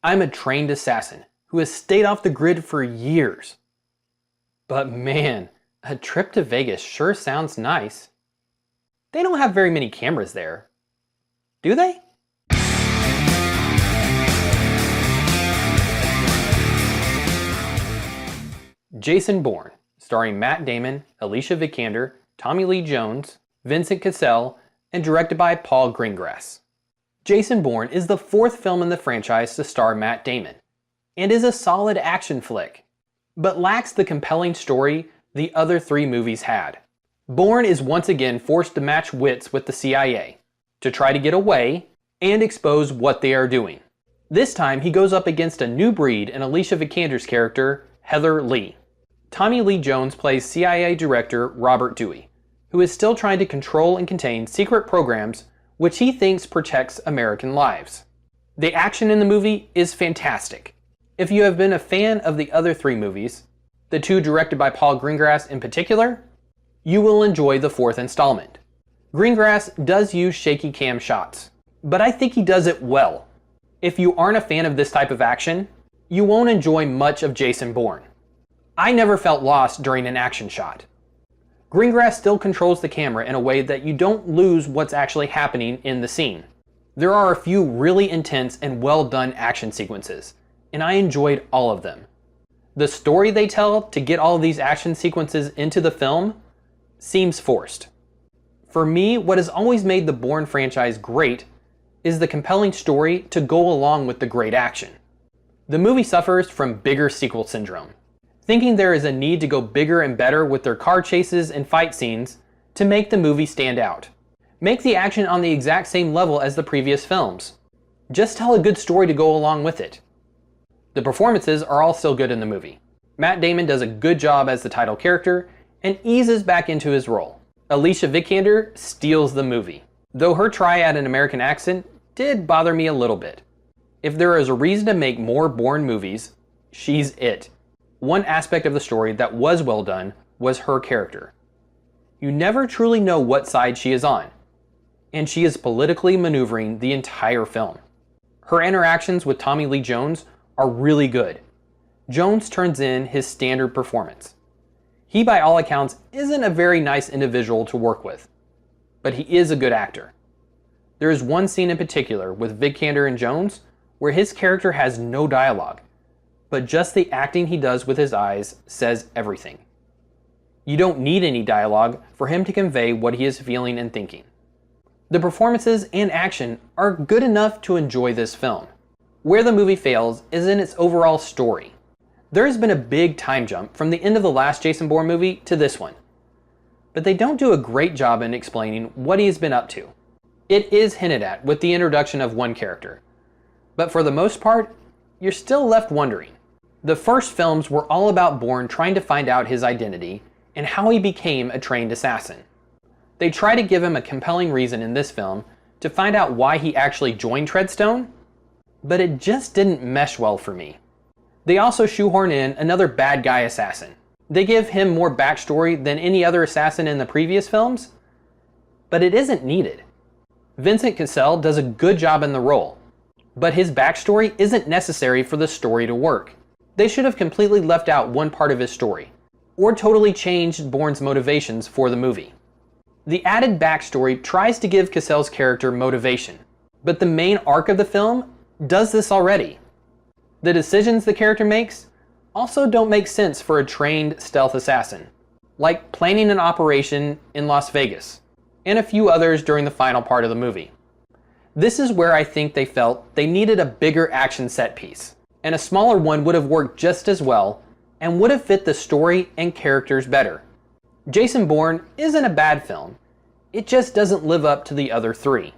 I'm a trained assassin who has stayed off the grid for years. But man, a trip to Vegas sure sounds nice. They don't have very many cameras there, do they? Jason Bourne, starring Matt Damon, Alicia Vikander, Tommy Lee Jones, Vincent Cassel, and directed by Paul Greengrass. Jason Bourne is the fourth film in the franchise to star Matt Damon, and is a solid action flick, but lacks the compelling story the other three movies had. Bourne is once again forced to match wits with the CIA, to try to get away and expose what they are doing. This time he goes up against a new breed in Alicia Vikander's character, Heather Lee. Tommy Lee Jones plays CIA Director Robert Dewey, who is still trying to control and contain secret programs which he thinks protects American lives. The action in the movie is fantastic. If you have been a fan of the other three movies, the two directed by Paul Greengrass in particular, you will enjoy the fourth installment. Greengrass does use shaky cam shots, but I think he does it well. If you aren't a fan of this type of action, you won't enjoy much of Jason Bourne. I never felt lost during an action shot. Greengrass still controls the camera in a way that you don't lose what's actually happening in the scene. There are a few really intense and well done action sequences, and I enjoyed all of them. The story they tell to get all of these action sequences into the film seems forced. For me, what has always made the Bourne franchise great is the compelling story to go along with the great action. The movie suffers from bigger sequel syndrome, thinking there is a need to go bigger and better with their car chases and fight scenes to make the movie stand out. Make the action on the exact same level as the previous films. Just tell a good story to go along with it. The performances are all still good in the movie. Matt Damon does a good job as the title character and eases back into his role. Alicia Vikander steals the movie, though her try at an American accent did bother me a little bit. If there is a reason to make more Bourne movies, she's it. One aspect of the story that was well done was her character. You never truly know what side she is on, and she is politically maneuvering the entire film. Her interactions with Tommy Lee Jones are really good. Jones turns in his standard performance. He, by all accounts, isn't a very nice individual to work with, but he is a good actor. There is one scene in particular with Vikander and Jones where his character has no dialogue, but just the acting he does with his eyes says everything. You don't need any dialogue for him to convey what he is feeling and thinking. The performances and action are good enough to enjoy this film. Where the movie fails is in its overall story. There has been a big time jump from the end of the last Jason Bourne movie to this one, but they don't do a great job in explaining what he has been up to. It is hinted at with the introduction of one character, but for the most part, you're still left wondering. The first films were all about Bourne trying to find out his identity and how he became a trained assassin. They try to give him a compelling reason in this film to find out why he actually joined Treadstone, but it just didn't mesh well for me. They also shoehorn in another bad guy assassin. They give him more backstory than any other assassin in the previous films, but it isn't needed. Vincent Cassel does a good job in the role, but his backstory isn't necessary for the story to work. They should have completely left out one part of his story, or totally changed Bourne's motivations for the movie. The added backstory tries to give Cassel's character motivation, but the main arc of the film does this already. The decisions the character makes also don't make sense for a trained stealth assassin, like planning an operation in Las Vegas, and a few others during the final part of the movie. This is where I think they felt they needed a bigger action set piece, and a smaller one would have worked just as well and would have fit the story and characters better. Jason Bourne isn't a bad film, it just doesn't live up to the other three.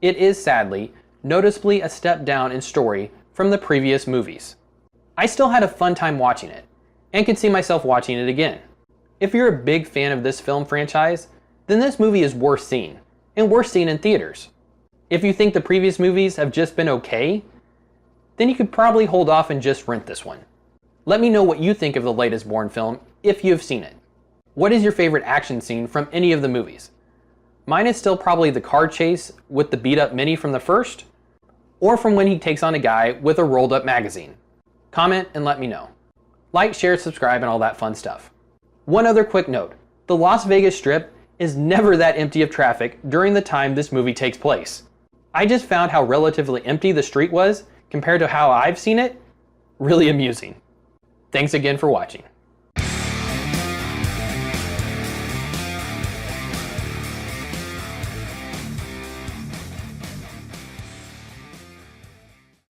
It is sadly, noticeably a step down in story from the previous movies. I still had a fun time watching it, and can see myself watching it again. If you're a big fan of this film franchise, then this movie is worth seeing, and worth seeing in theaters. If you think the previous movies have just been okay, then you could probably hold off and just rent this one. Let me know what you think of the latest Bourne film if you've seen it. What is your favorite action scene from any of the movies? Mine is still probably the car chase with the beat up Mini from the first, or from when he takes on a guy with a rolled up magazine? Comment and let me know. Like, share, subscribe, and all that fun stuff. One other quick note, the Las Vegas Strip is never that empty of traffic during the time this movie takes place. I just found how relatively empty the street was compared to how I've seen it really amusing. Thanks again for watching.